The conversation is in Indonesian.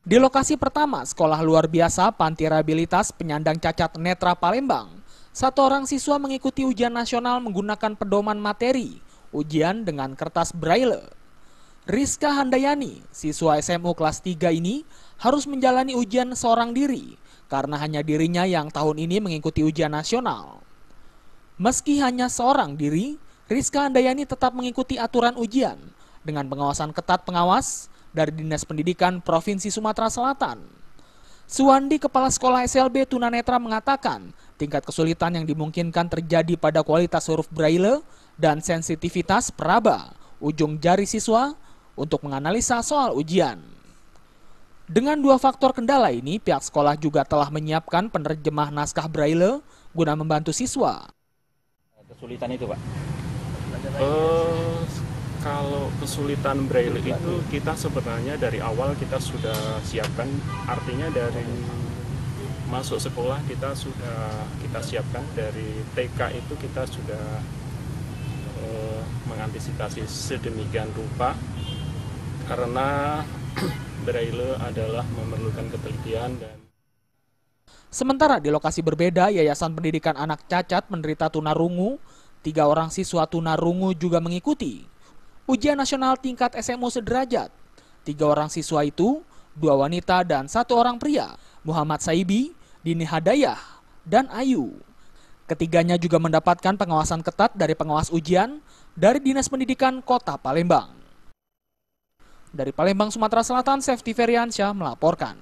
Di lokasi pertama, sekolah luar biasa Panti Rehabilitas Penyandang Cacat Netra Palembang, satu orang siswa mengikuti ujian nasional menggunakan pedoman materi, ujian dengan kertas braille. Rizka Handayani, siswa SMU kelas 3 ini, harus menjalani ujian seorang diri, karena hanya dirinya yang tahun ini mengikuti ujian nasional. Meski hanya seorang diri, Rizka Handayani tetap mengikuti aturan ujian, dengan pengawasan ketat pengawas dari Dinas Pendidikan Provinsi Sumatera Selatan. Suwandi, Kepala Sekolah SLB Tunanetra mengatakan, tingkat kesulitan yang dimungkinkan terjadi pada kualitas huruf braille dan sensitivitas peraba, ujung jari siswa, untuk menganalisa soal ujian. Dengan dua faktor kendala ini, pihak sekolah juga telah menyiapkan penerjemah naskah braille guna membantu siswa. Kesulitan itu, Pak? Kalau kesulitan braille itu kita sebenarnya dari awal kita sudah siapkan, artinya dari masuk sekolah kita siapkan, dari TK itu kita sudah mengantisipasi sedemikian rupa karena braille adalah memerlukan ketelitian. Dan Sementara di lokasi berbeda, Yayasan Pendidikan Anak Cacat menderita tunarungu, 3 orang siswa tunarungu juga mengikuti ujian nasional tingkat SMU sederajat. 3 orang siswa itu, 2 wanita dan 1 orang pria, Muhammad Saibi, Dini Hadayah, dan Ayu. Ketiganya juga mendapatkan pengawasan ketat dari pengawas ujian dari Dinas Pendidikan Kota Palembang. Dari Palembang, Sumatera Selatan, Sefti Feriansyah melaporkan.